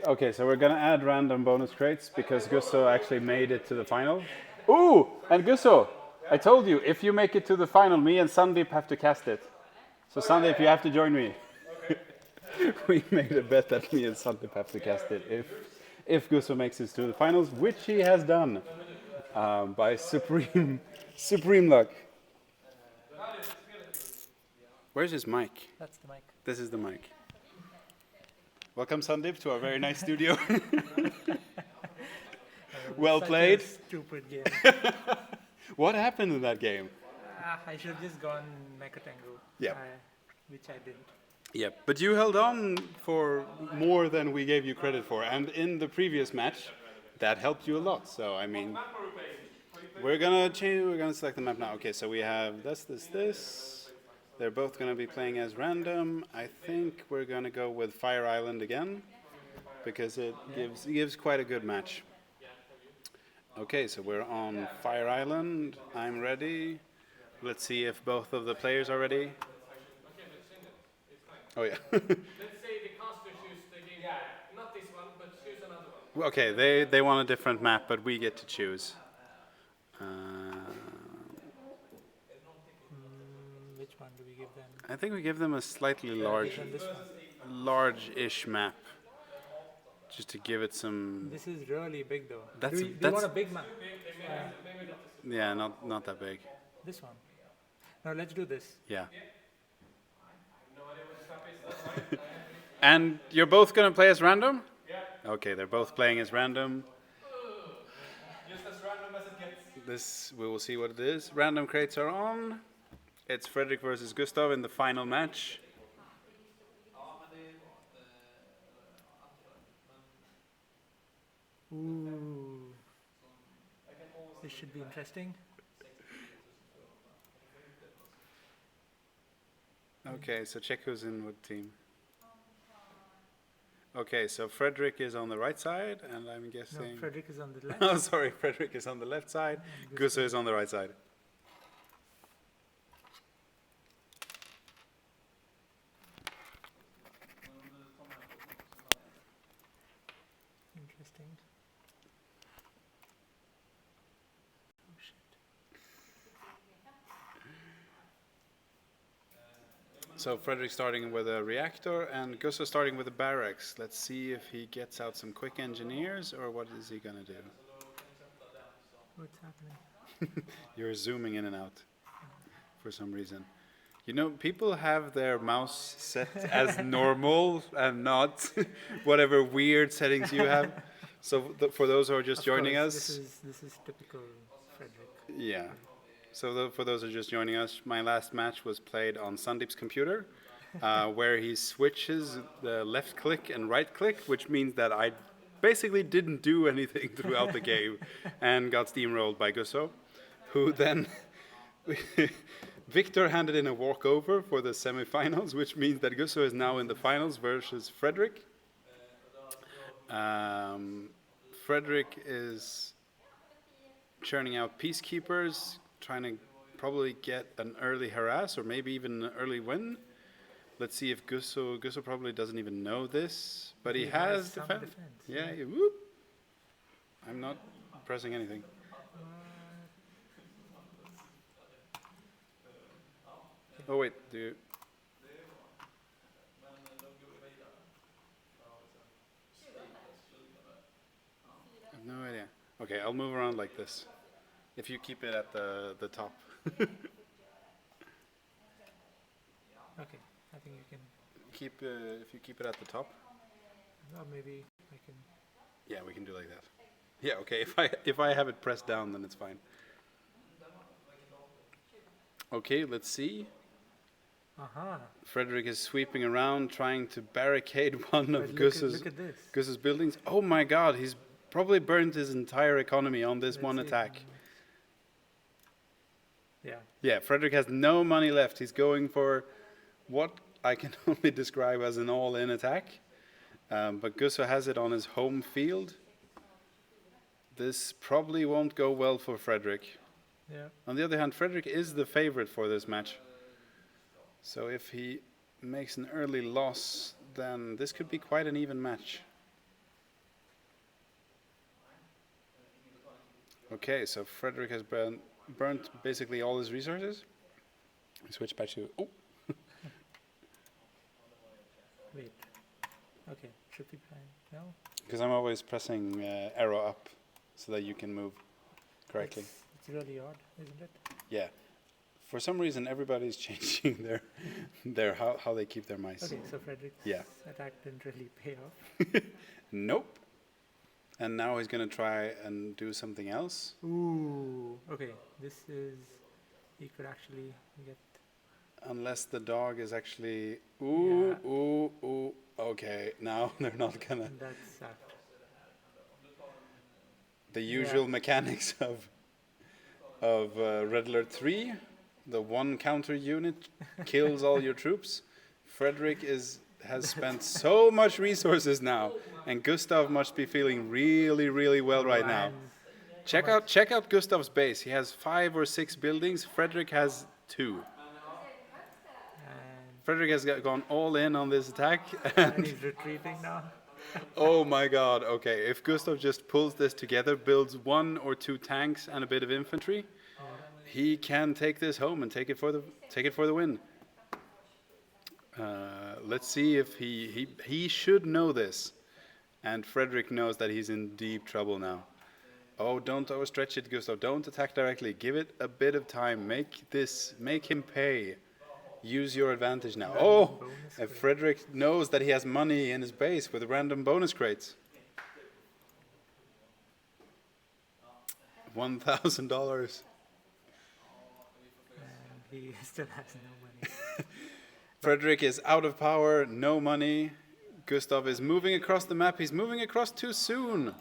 Okay, so we're gonna add random bonus crates because Gussoh actually made it to the final. Ooh, and Gussoh, I told you, if you make it to the final, me and Sandeep have to cast it. So Sandeep, you have to join me. We made a bet that me and Sandeep have to cast it if Gussoh makes it to the finals, which he has done by supreme luck. Where's his mic? That's the mic. This is the mic. Welcome, Sandeep, to our very nice studio. Well played. Stupid game. What happened in that game? I should have just gone Mecha-Tengu. Yeah. Which I didn't. Yeah, but you held on for more than we gave you credit for, and in the previous match, that helped you a lot. So I mean, we're gonna change. We're gonna select the map now. Okay, so we have this. They're both gonna be playing as random. I think we're gonna go with Fire Island again because it gives quite a good match. Okay, so we're on Fire Island. I'm ready. Let's see if both of the players are ready. Oh yeah. Let's say the caster choose the game. Yeah, not this one, but choose another one. Okay, they want a different map, but we get to choose. Which one do we give them? I think we give them a slightly This one. large-ish map, just to give it some. This is really big though. That's- do you that's- want a big map? Yeah, not that big. This one. No, let's do this. Yeah. And you're both gonna play as random? Yeah. Okay, they're both playing as random. Just as random as it gets. This we will see what it is. Random crates are on. It's Fredrik versus Gussoh in the final match. Ooh. This should be interesting. Okay, so check who's in what team. Okay, so Fredrik is on the right side, and I'm No, guessing. Fredrik is on the left. Oh, sorry, Fredrik is on the left side. Gussoh is on the right side. Interesting. Oh shit. So Fredrik starting with a reactor, and Gussoh starting with a barracks. Let's see if he gets out some quick engineers, or what is he gonna do? What's happening? You're zooming in and out for some reason. You know, people have their mouse set as normal and not whatever weird settings you have. So for those who are just Of joining course, us, This is typical Fredrik. yeah. So for those who are just joining us, my last match was played on Sandeep's computer, where he switches the left click and right click, which means that I basically didn't do anything throughout the game and got steamrolled by Gussoh, who then Victor handed in a walkover for the semifinals, which means that Gussoh is now in the finals versus Fredrik. Fredrik is churning out peacekeepers, trying to probably get an early harass or maybe even an early win. Let's see if Gussoh probably doesn't even know this, but he has some defense. defense. Yeah, whoop. I'm not pressing anything. Oh wait, do you? I have no idea. Okay, I'll move around like this. If you keep it at the top. Okay, I think you can. If you keep it at the top. Or maybe I can. Yeah, we can do like that. Yeah, okay. If I have it pressed down, then it's fine. Okay, let's see. Aha. Fredrik is sweeping around, trying to barricade one of But Gussoh's look at this. Gussoh's buildings. Oh my God, he's probably burned his entire economy on this Let's one see. attack. Yeah. Yeah, Fredrik has no money left. He's going for what I can only describe as an all-in attack. But Gussoh has it on his home field. This probably won't go well for Fredrik. Yeah. On the other hand, Fredrik is the favorite for this match. So if he makes an early loss, then this could be quite an even match. Okay, so Frederick has burnt basically all his resources. Switch back to. Oh, Wait. Okay, should be fine. No? because I'm always pressing arrow up so that you can move correctly. It's really odd, isn't it? Yeah. For some reason, everybody's changing their how they keep their mice. Okay, so Frederick's Yeah. attack didn't really pay off. Nope. And now he's gonna try and do something else. Ooh. Okay, this is. He could actually get. Unless the dog is actually. Ooh, ooh, ooh. Okay, now they're not gonna. That's sad. The usual mechanics of Red Alert 3. The one counter unit kills all your troops. Frederick has spent so much resources now, and Gustav must be feeling really, really well right now. Check out Gustav's base. He has 5 or 6 buildings. Frederick has 2. And Frederick has gone all in on this attack. and he's retreating now. Oh my God! Okay, if Gustav just pulls this together, builds 1 or 2 tanks and a bit of infantry, he can take this home and take it for the win. Let's see if he should know this, and Frederick knows that he's in deep trouble now. Oh, don't overstretch it, Gustav. Don't attack directly. Give it a bit of time. Make him pay. Use your advantage now. Oh, and Frederick knows that he has money in his base with random bonus crates. $1,000. And he still has no money. Frederick is out of power, no money. Gustav is moving across the map. He's moving across too soon.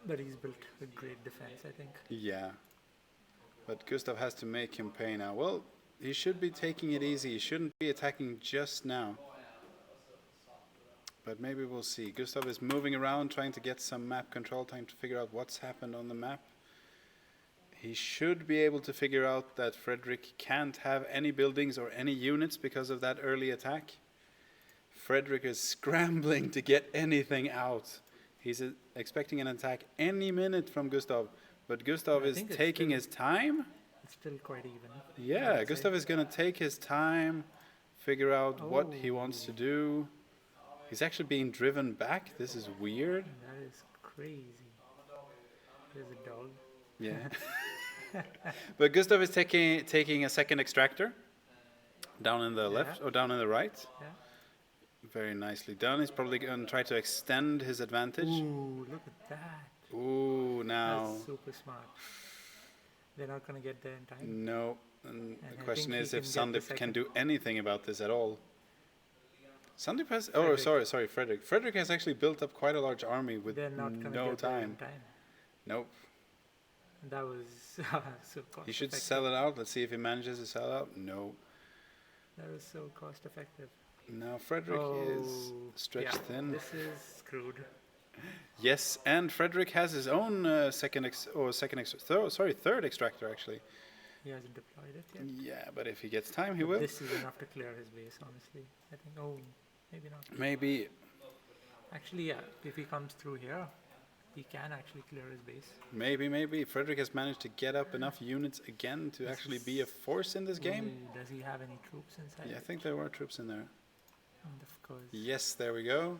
But he's built a great defense, I think. Yeah. But Gustav has to make him pay now. Well, he should be taking it easy. He shouldn't be attacking just now. But maybe we'll see. Gustav is moving around, trying to get some map control time to figure out what's happened on the map. He should be able to figure out that Frederick can't have any buildings or any units because of that early attack. Frederick is scrambling to get anything out. He's expecting an attack any minute from Gustav. But Gustav is taking his time? It's still quite even. Yeah, Gustav is going to take his time, figure out what he wants to do. He's actually being driven back. This is weird. That is crazy. There's a dog. Yeah. But Gustav is taking a second extractor. Down in the left or down in the right. Yeah. Very nicely done. He's probably going to try to extend his advantage. Ooh, look at that. Ooh, now. That's super smart. They're not going to get there in time. No. And the I question think is he if can get the Sandip can second. do anything about this at all. Sandip has... Fredrik. Oh, sorry, Frederick. Frederick has actually built up quite a large army with They're not going to no get there in time. time. Nope. That was so cost He should effective. sell it out. Let's see if he manages to sell it out. No. That was so cost effective. Now Frederick is stretched thin. This is screwed. Yes, and Frederick has his own third extractor actually. He hasn't deployed it yet. Yeah, but if he gets time, he But will. this is enough to clear his base, honestly. I think. Oh, maybe not. Maybe. Actually, yeah. If he comes through here, he can actually clear his base. Maybe. Frederick has managed to get up enough units again to actually be a force in this game. Ooh, does he have any troops inside? Yeah, I think there were troops in there. And of course, Yes, there we go.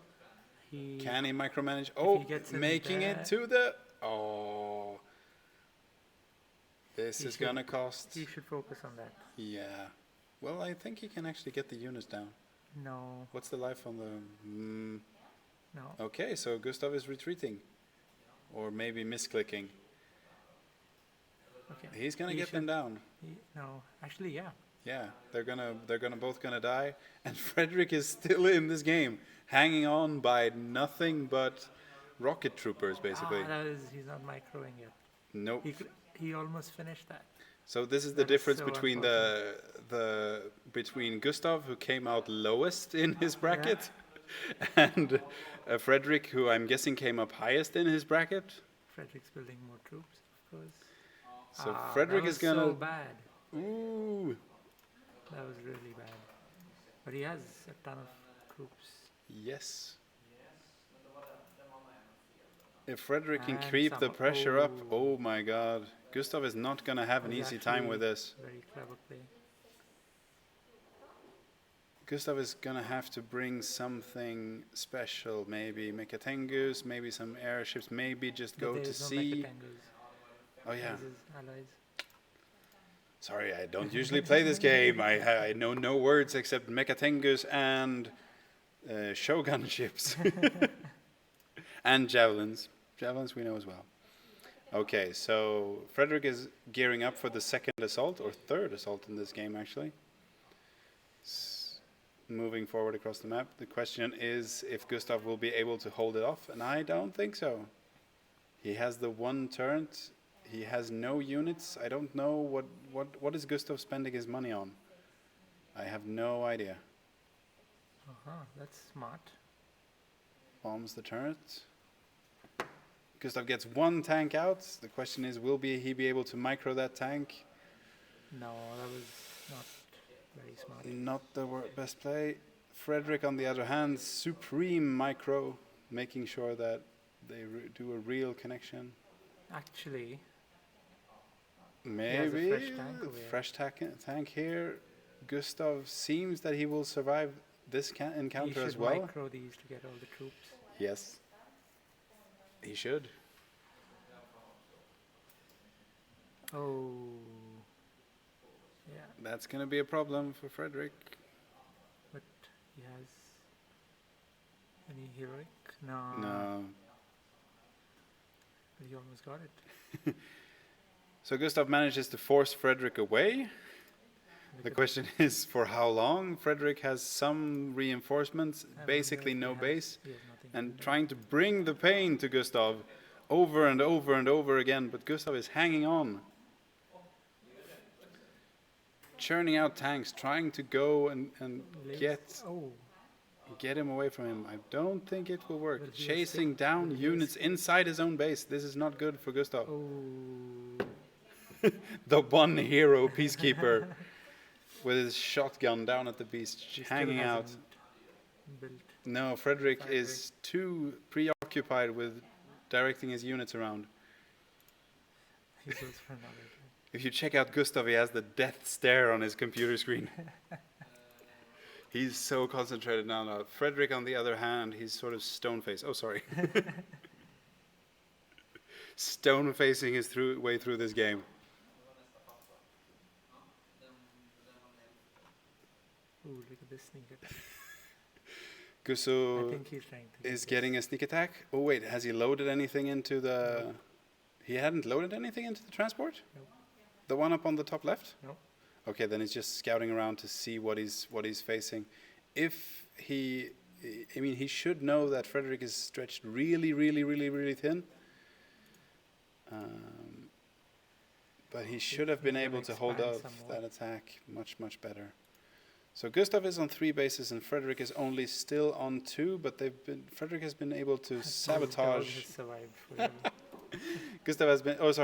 he. Can he micromanage? he Oh, gets in making there- it to the... Oh. This He is should- gonna cost... He should focus on that. Yeah. Well, I think he can actually get the units down. No, What's the life on the... no. Okay, so Gustav is retreating. Or maybe misclicking. Okay. He's gonna He get them should- down. No, actually, yeah. Yeah, they're both gonna die. And Frederick is still in this game, hanging on by nothing but rocket troopers, basically. He's not microing yet. Nope. He almost finished that. So this is the That is difference so between between Gustav, who came out lowest in his bracket, and Frederick, who I'm guessing came up highest in his bracket. Frederick's building more troops, of course. So Frederick that is was gonna. so bad. Ooh. That was really bad. But he has a ton of troops. Yes. If Fredrik can And creep the some- pressure up, oh. oh my god. Gustav is not gonna have an That was easy time with actually this. Very clever play. Gustav is gonna have to bring something special, maybe Mekatengus, maybe some airships, maybe just But go there to is no sea. Mechatangus Oh yeah. as his allies. Sorry, I don't usually play this game. I know no words except Mekatengus and Shogun ships. And javelins. Javelins we know as well. Okay, so Fredrik is gearing up for the second assault, or third assault in this game actually. Moving forward across the map. The question is if Gustav will be able to hold it off, and I don't think so. He has the one turret. He has no units. I don't know what is Gustav spending his money on. I have no idea. That's smart. Bombs the turret. Gustav gets one tank out. The question is, will he be able to micro that tank? No, that was not very smart. Not the best play. Fredrik, on the other hand, supreme micro, making sure that they do a real connection. Actually, Maybe fresh tank over here. fresh tank here. Gustav seems that he will survive this he encounter should as well. micro these to get all the troops. Yes, he should. Oh, yeah, That's going to be a problem for Fredrik. but he has any heroic? No, No. but he almost got it. So Gustav manages to force Fredrik away. Look The at question is for how long. Fredrik has some reinforcements, I wonder basically if he no has- base, he has nothing and to do. trying to bring the pain to Gustav over and over and over again, but Gustav is hanging on. Churning out tanks, trying to go and Lives- get Oh, him away from him. I don't think it will work. Will he Chasing escape? down Will he units escape? inside his own base. This is not good for Gustav. oh, The one hero peacekeeper with his shotgun down at the beast, he still hanging out. hasn't built. No, Fredrik is too preoccupied with directing his units around. He goes for another. If you check out Gustav, he has the death stare on his computer screen. He's so concentrated now. Fredrik, on the other hand, he's sort of stone-faced. Oh, sorry. Stone-facing his way through this game. Ooh, look at this sneak attack. I Gussoh think he's trying to. is get getting a sneak attack. Oh, wait, has he loaded anything into the... No. He hadn't loaded anything into the transport? No. The one up on the top left? No. Okay, then he's just scouting around to see what he's facing. If he... I mean, he should know that Fredrik is stretched really, really, really, really thin. But he should have been he's able gonna to hold expand off some more. that attack much, much better. So Gustav is on 3 bases and Fredrik is only still on 2, but Fredrik has been able to His dog sabotage. has survived forever.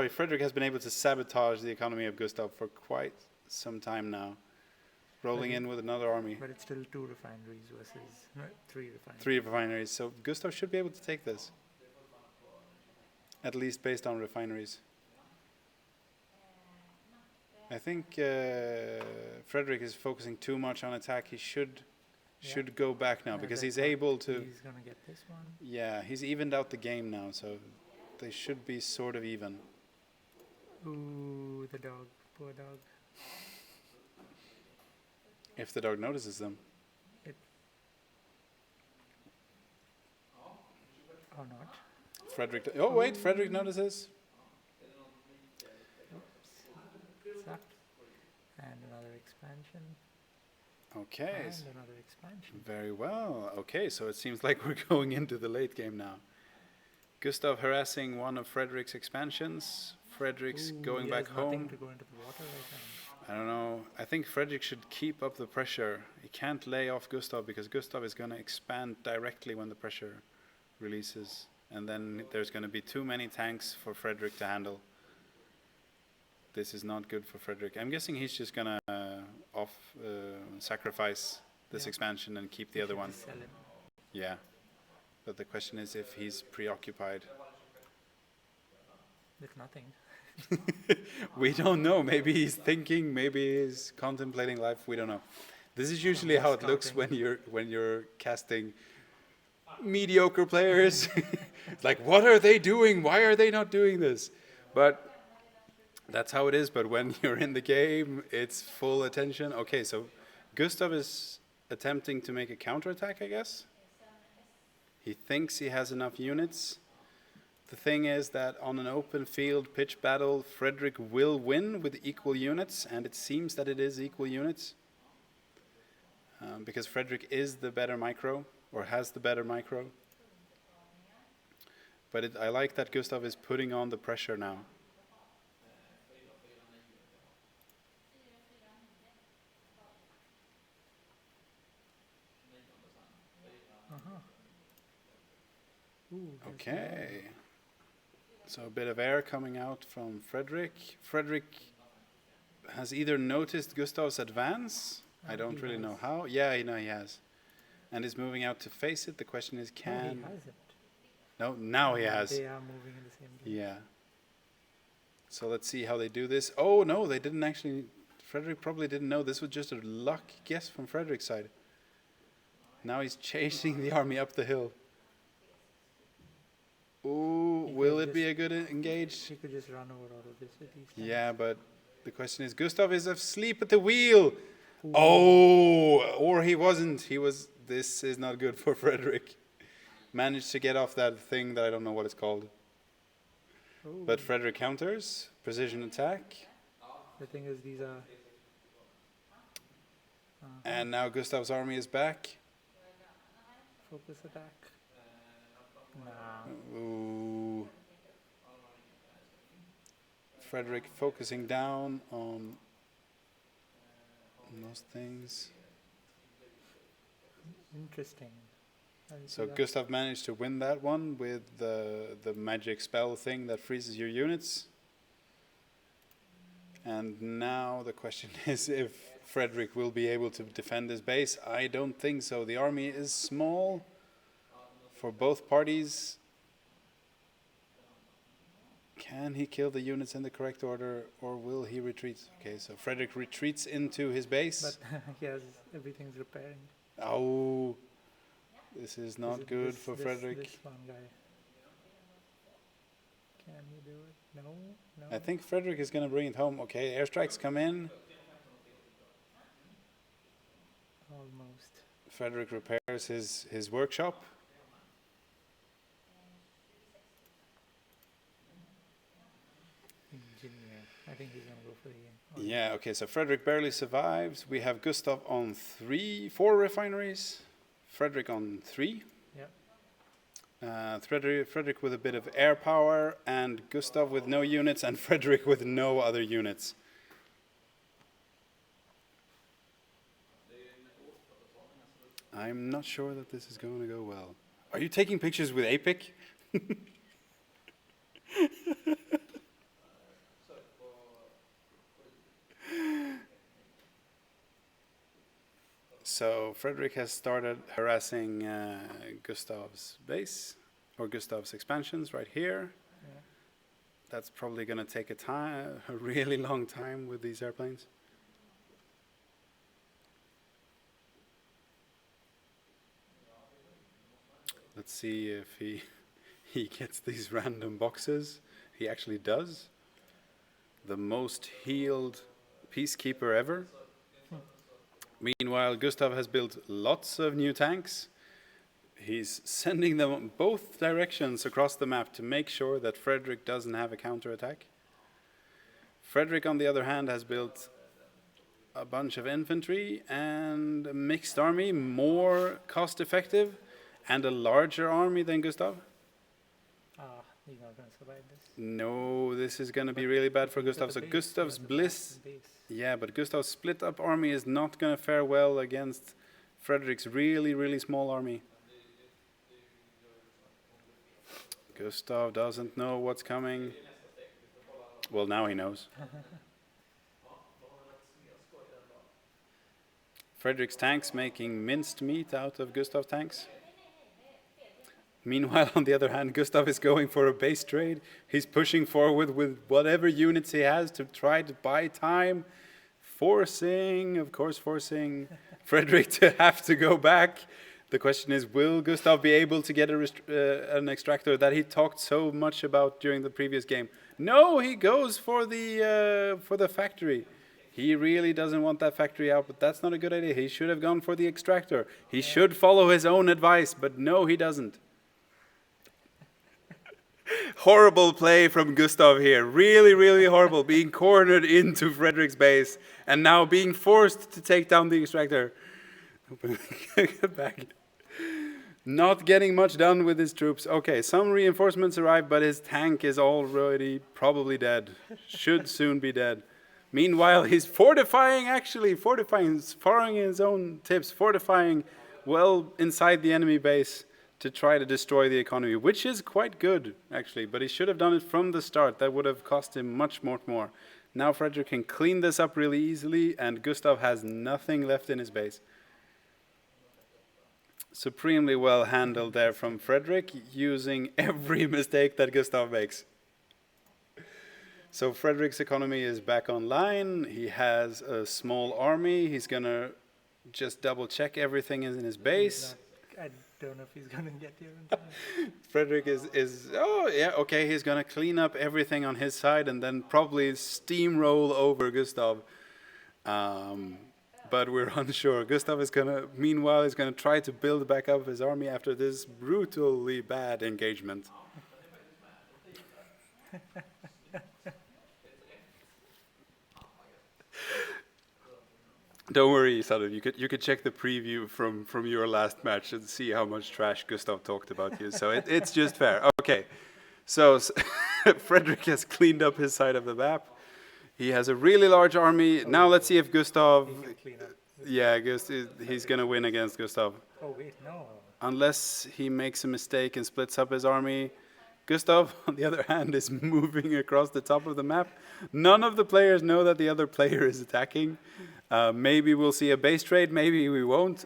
Fredrik has been able to sabotage the economy of Gustav for quite some time now. Rolling in with another army. But it's still 2 refineries versus 3 refineries. 3 refineries, so Gustav should be able to take this. At least based on refineries. I think Fredrik is focusing too much on attack. He should go back now And because I he's thought able to. He's gonna get this one. Yeah, he's evened out the game now, so they should be sort of even. Ooh, the dog. Poor dog. If the dog notices them. Or not. Fredrik. Oh wait, Fredrik notices. Sucked. And another expansion. Okay. And another expansion. Very well. Okay, so it seems like we're going into the late game now. Gustav harassing one of Fredrik's expansions. Fredrik's Ooh, going he back has nothing home. to go into the water right now. I don't know. I think Fredrik should keep up the pressure. He can't lay off Gustav because Gustav is going to expand directly when the pressure releases. And then there's going to be too many tanks for Fredrik to handle. This is not good for Fredrik. I'm guessing he's just going to sacrifice this Yeah. expansion and keep the We other should one. just sell him. Yeah. But the question is if he's preoccupied. with nothing. We don't know. Maybe he's thinking. Maybe he's contemplating life. We don't know. This is usually how it looks Scouting. when you're casting mediocre players. It's like, what are they doing? Why are they not doing this? But that's how it is. But when you're in the game, it's full attention. Okay, so Gustav is attempting to make a counterattack, I guess. He thinks he has enough units. The thing is that on an open field pitch battle, Fredrik will win with equal units, and it seems that it is equal units. Because Fredrik is the better micro, or has the better micro. But I like that Gustav is putting on the pressure now. Ooh, Okay. So a bit of air coming out from Fredrik. Fredrik has either noticed Gustav's advance. I don't he really know has. how. Yeah, he has. And is moving out to face it. The question is, No, can... he hasn't. No, now he has. They are moving in the same direction. Yeah. So let's see how they do this. Oh, no, they didn't actually... Fredrik probably didn't know. This was just a luck guess from Fredrik's side. Now he's chasing the army up the hill. Ooh, will it be a good engage? He could just run over all of this with these tanks. Yeah, but the question is, Gustav is asleep at the wheel. Oh, or he wasn't. He was. This is not good for Fredrik. Managed to get off that thing that I don't know what it's called. Ooh. But Fredrik counters. Precision attack. The thing is, these are... And now Gustav's army is back. Focus attack. Nah. Ooh. Fredrik focusing down on those things. Interesting. I didn't So see that. Gustav managed to win that one with the magic spell thing that freezes your units. And now the question is if Fredrik will be able to defend his base. I don't think so. The army is small for both parties. Can he kill the units in the correct order, or will he retreat? Okay, so Fredrik retreats into his base. But he has everything's repairing. Oh, this is not Is it good this- for this- Fredrik. This one guy. Can he do it? No, no. I think Fredrik is going to bring it home. Okay, airstrikes come in. Almost. Fredrik repairs his workshop. Engineer. I think he's gonna go for the game. Yeah, okay, so Fredrik barely survives. We have Gustav on 4 refineries. Fredrik on 3. Yep. Fredrik with a bit of air power, and Gustav with no units, and Fredrik with no other units. I'm not sure that this is going to go well. Are you taking pictures with APIC? So Fredrik has started harassing Gustav's base, or Gustav's expansions right here. Yeah. That's probably going to take a really long time with these airplanes. Let's see if he gets these random boxes. He actually does. The most healed peacekeeper ever. Meanwhile, Gustav has built lots of new tanks. He's sending them both directions across the map to make sure that Fredrik doesn't have a counterattack. Fredrik, on the other hand, has built a bunch of infantry and a mixed army, more cost-effective, and a larger army than Gustav. He's not gonna survive this. No, this is going to be really bad for Gustav. So Gustav's bliss... Yeah, but Gustav's split up army is not going to fare well against Fredrik's really, really small army. Gustav doesn't know what's coming. Well, now he knows. Fredrik's tanks making minced meat out of Gustav's tanks. Meanwhile, on the other hand, Gustav is going for a base trade. He's pushing forward with whatever units he has to try to buy time. Forcing Fredrik to have to go back. The question is, will Gustav be able to get an extractor that he talked so much about during the previous game? No, he goes for the factory. He really doesn't want that factory out, but that's not a good idea. He should have gone for the extractor. He should follow his own advice, but no, he doesn't. Horrible play from Gustav here. Really, really horrible. Being cornered into Fredrik's base and now being forced to take down the extractor. Back. Not getting much done with his troops. Okay, some reinforcements arrive, but his tank is already probably dead. Should soon be dead. Meanwhile, he's fortifying, following his own tips, fortifying well inside the enemy base to try to destroy the economy, which is quite good, actually, but he should have done it from the start. That would have cost him much more. Now Fredrik can clean this up really easily, and Gustav has nothing left in his base. Supremely well handled there from Fredrik, using every mistake that Gustav makes. So Fredrik's economy is back online. He has a small army. He's going to just double check everything is in his base. I don't know if he's going to get here in time. Fredrik he's going to clean up everything on his side and then probably steamroll over Gustav. But we're unsure. Gustav is meanwhile, going to try to build back up his army after this brutally bad engagement. Don't worry, Sadhu. You could check the preview from your last match and see how much trash Gustav talked about you. So it's just fair. Okay, so Fredrik has cleaned up his side of the map. He has a really large army. Now let's see if Gustav. Yeah, he's gonna win against Gustav. Oh wait, no. Unless he makes a mistake and splits up his army. Gustav, on the other hand, is moving across the top of the map. None of the players know that the other player is attacking. Maybe we'll see a base trade, maybe we won't.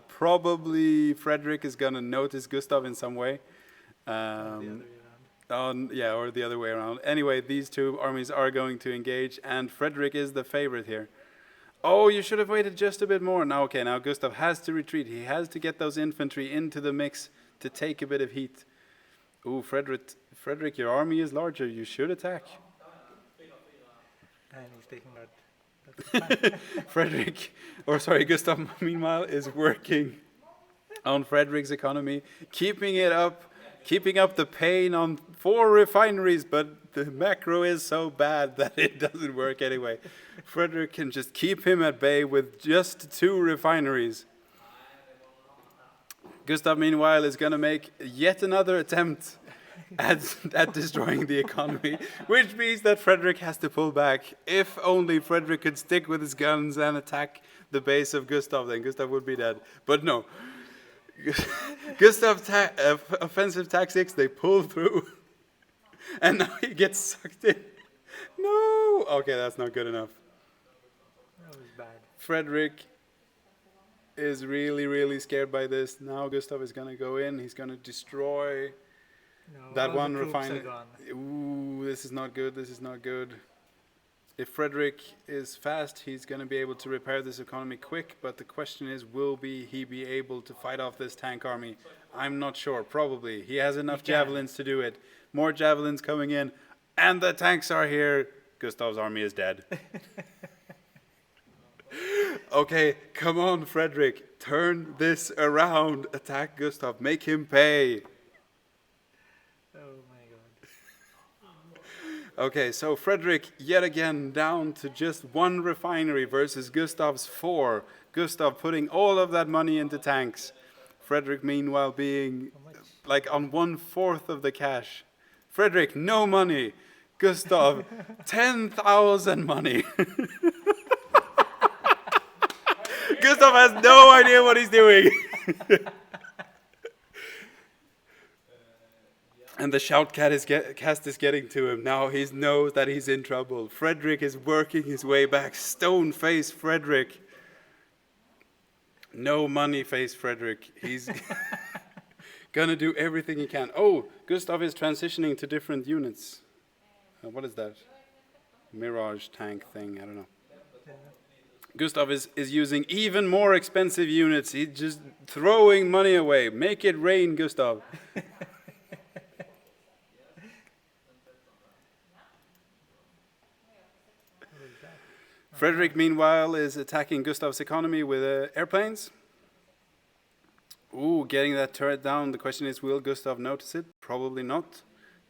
Probably Fredrik is going to notice Gustav in some way. Or the other way around. Anyway, these two armies are going to engage, and Fredrik is the favorite here. Oh, you should have waited just a bit more. Now Gustav has to retreat. He has to get those infantry into the mix to take a bit of heat. Ooh, Fredrik, your army is larger. You should attack. And he's taking that. Gustav, meanwhile, is working on Fredrik's economy, keeping up the pain on 4 refineries, but the macro is so bad that it doesn't work anyway. Fredrik can just keep him at bay with just 2 refineries. Gustav, meanwhile, is going to make yet another attempt at destroying the economy, which means that Fredrik has to pull back. If only Fredrik could stick with his guns and attack the base of Gustav, then Gustav would be dead. But no. Gustav offensive tactics, they pull through. And now he gets sucked in. No! Okay, that's not good enough. That was bad. Fredrik is really, really scared by this. Now Gustav is going to go in. He's going to destroy that one refinery. Ooh, this is not good. This is not good. If Fredrik is fast, he's going to be able to repair this economy quick. But the question is, will he be able to fight off this tank army? I'm not sure. Probably. He has enough javelins to do it. More javelins coming in. And the tanks are here. Gustav's army is dead. Okay, come on, Fredrik. Turn this around. Attack Gustav. Make him pay. Oh my god. Okay, so Fredrik yet again down to just 1 refinery versus Gustav's 4. Gustav putting all of that money into tanks. Fredrik, meanwhile, being like on 1/4 of the cash. Fredrik, no money. Gustav, 10,000 money. Gustav has no idea what he's doing. And the shoutcast is getting to him. Now he knows that he's in trouble. Fredrik is working his way back. Stone face Fredrik. No money face Fredrik. He's Gonna do everything he can. Oh, Gustav is transitioning to different units. What is that? Mirage tank thing, I don't know. Gustav is using even more expensive units. He's just throwing money away. Make it rain, Gustav. Fredrik, meanwhile, is attacking Gustav's economy with airplanes. Ooh, getting that turret down. The question is, will Gustav notice it? Probably not.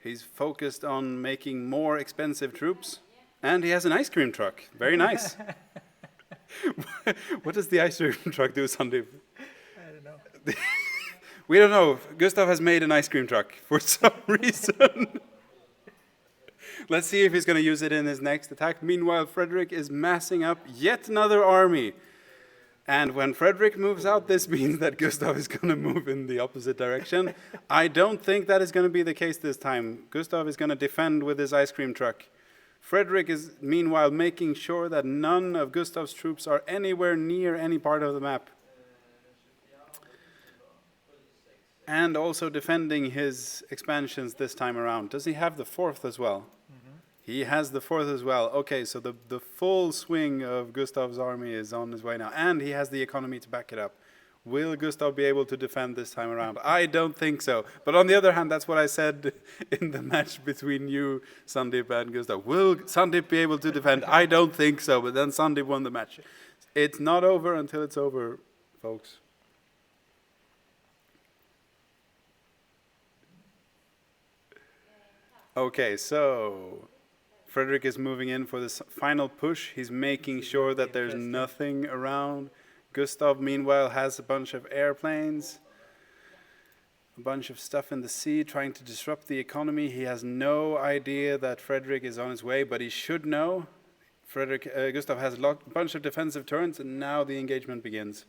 He's focused on making more expensive troops. And he has an ice cream truck. Very nice. What does the ice cream truck do, Sandeep? I don't know. We don't know. Gustav has made an ice cream truck for some reason. Let's see if he's going to use it in his next attack. Meanwhile, Fredrik is massing up yet another army. And when Fredrik moves out, this means that Gustav is going to move in the opposite direction. I don't think that is going to be the case this time. Gustav is going to defend with his ice cream truck. Fredrik is meanwhile making sure that none of Gustav's troops are anywhere near any part of the map. And also defending his expansions this time around. Does he have the fourth as well? He has the fourth as well. Okay, so the full swing of Gustav's army is on his way now. And he has the economy to back it up. Will Gustav be able to defend this time around? I don't think so. But on the other hand, that's what I said in the match between you, Sandeep, and Gustav. Will Sandeep be able to defend? I don't think so. But then Sandeep won the match. It's not over until it's over, folks. Okay, so Fredrik is moving in for this final push. He's making sure that there's nothing around. Gustav, meanwhile, has a bunch of airplanes, a bunch of stuff in the sea, trying to disrupt the economy. He has no idea that Fredrik is on his way, but he should know. Gustav has a bunch of defensive turrets, and now the engagement begins.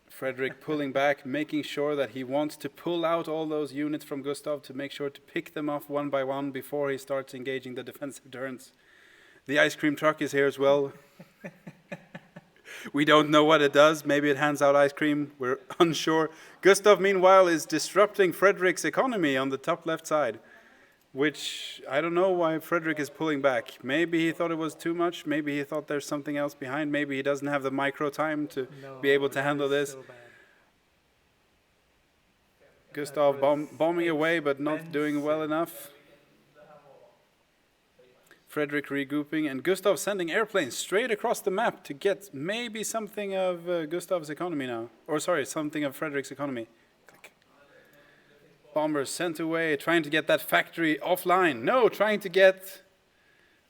Fredrik pulling back, making sure that he wants to pull out all those units from Gustav to make sure to pick them off one by one before he starts engaging the defensive turrets. The ice cream truck is here as well. We don't know what it does. Maybe it hands out ice cream. We're unsure. Gustav, meanwhile, is disrupting Fredrik's economy on the top left side, which I don't know why Fredrik is pulling back. Maybe he thought it was too much. Maybe he thought there's something else behind. Maybe he doesn't have the micro time to be able to handle this. So bad. Gustav bombing away, but not doing well enough. Fredrik regrouping, and Gustav sending airplanes straight across the map to get maybe something of Gustav's economy now. Or sorry, something of Fredrik's economy. Click. Bombers sent away, trying to get that factory offline. No, trying to get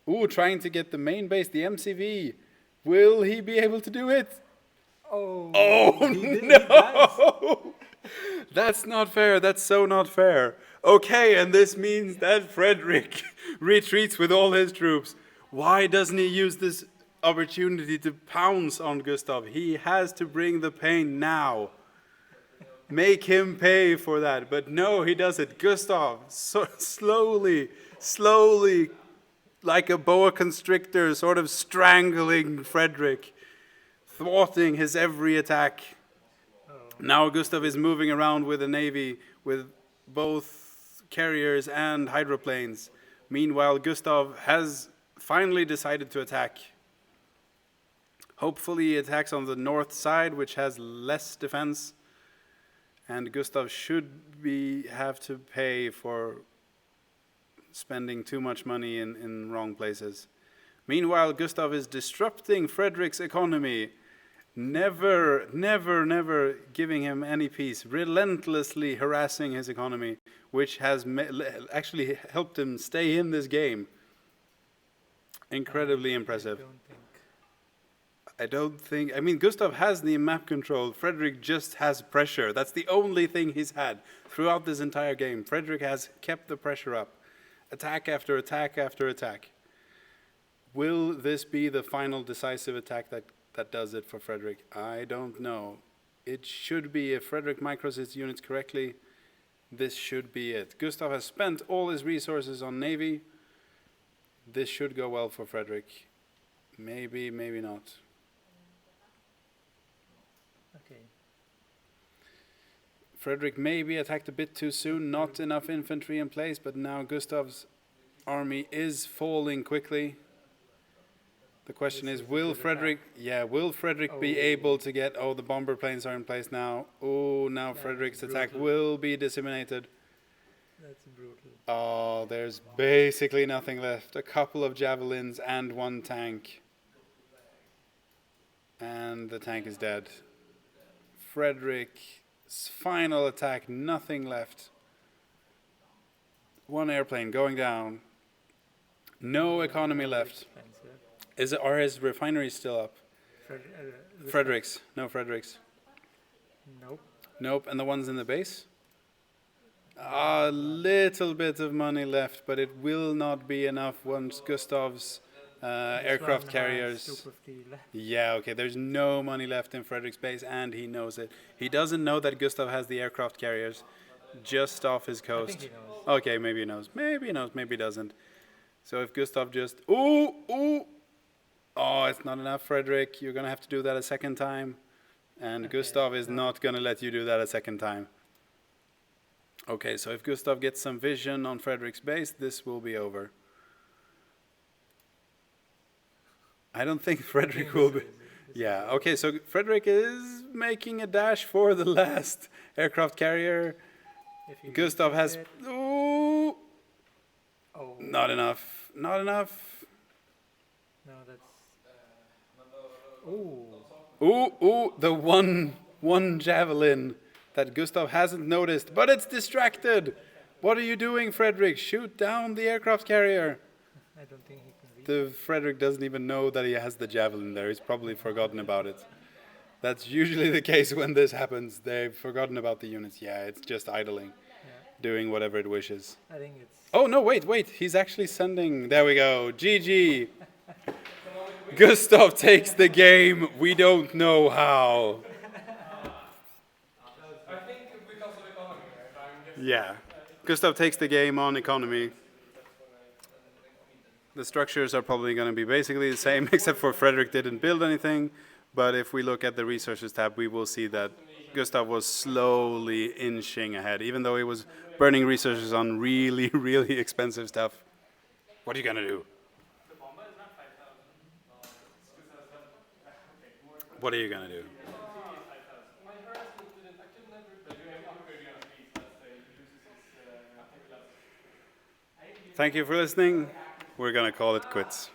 the main base, the MCV. Will he be able to do it? Oh No! That's not fair. That's so not fair. Okay, and this means that Fredrik retreats with all his troops. Why doesn't he use this opportunity to pounce on Gustav? He has to bring the pain now. Make him pay for that. But no, he does it. Gustav, so slowly, like a boa constrictor, sort of strangling Fredrik, thwarting his every attack. Now Gustav is moving around with a navy with both carriers and hydroplanes. Meanwhile, Gustav has finally decided to attack. Hopefully he attacks on the north side, which has less defense. And Gustav should have to pay for spending too much money in wrong places. Meanwhile, Gustav is disrupting Fredrik's economy. Never giving him any peace, relentlessly harassing his economy, which has actually helped him stay in this game. Incredibly impressive. I mean, Gustav has the map control. Fredrik just has pressure. That's the only thing he's had throughout this entire game. Fredrik has kept the pressure up. Attack after attack after attack. Will this be the final decisive attack that does it for Fredrik? I don't know. It should be, if Fredrik micros his units correctly, this should be it. Gustav has spent all his resources on navy. This should go well for Fredrik. Maybe, maybe not. Okay. Fredrik maybe attacked a bit too soon, not enough infantry in place, but now Gustav's army is falling quickly. The question This is, is a will good Fredrik, will Fredrik be Oh. able to get, the bomber planes are in place now. Oh, now That's Fredrik's attack brutal. will be disseminated. That's brutal. Oh, there's basically nothing left. A couple of javelins and one tank. And the tank is dead. Fredrik's final attack, nothing left. One airplane going down. No economy left. Expensive. Are his refineries still up? Fredrik's. No, Fredrik's. Nope. Nope. And the ones in the base? A little bit of money left, but it will not be enough once Gustav's aircraft carriers. 250 left. Yeah, okay, there's no money left in Fredrik's base, and he knows it. He doesn't know that Gustav has the aircraft carriers just off his I coast. think he knows. Okay, maybe he knows. Maybe he knows, maybe he doesn't. So if Gustav just... Ooh! Oh, it's not enough, Fredrik. You're going to have to do that a second time. And Okay, Gustav is so- not going to let you do that a second time. Okay, so if Gustav gets some vision on Fredrik's base, this will be over. I don't think Fredrik will be... Yeah, okay, so Fredrik is making a dash for the last aircraft carrier. If he Gustav reaches has... it- Ooh! Oh. Not enough. Not enough. No, that's. Ooh. Ooh, the one javelin that Gustav hasn't noticed, but it's distracted. What are you doing, Fredrik? Shoot down the aircraft carrier. I don't think he can reach. The Fredrik doesn't even know that he has the javelin there. He's probably forgotten about it. That's usually the case when this happens. They've forgotten about the units. Yeah, it's just idling, Yeah. doing whatever it wishes. I think it's. Oh, no, wait. He's actually sending... There we go. GG. Gustav takes the game. We don't know how. I think because of economy, right? I'm guessing. Yeah. Gustav takes the game on economy. The structures are probably going to be basically the same, except for Fredrik didn't build anything. But if we look at the resources tab, we will see that Gustav was slowly inching ahead, even though he was burning resources on really, really expensive stuff. What are you going to do? What are you going to do? My harassment didn't. I could never. Thank you for listening. We're going to call it quits.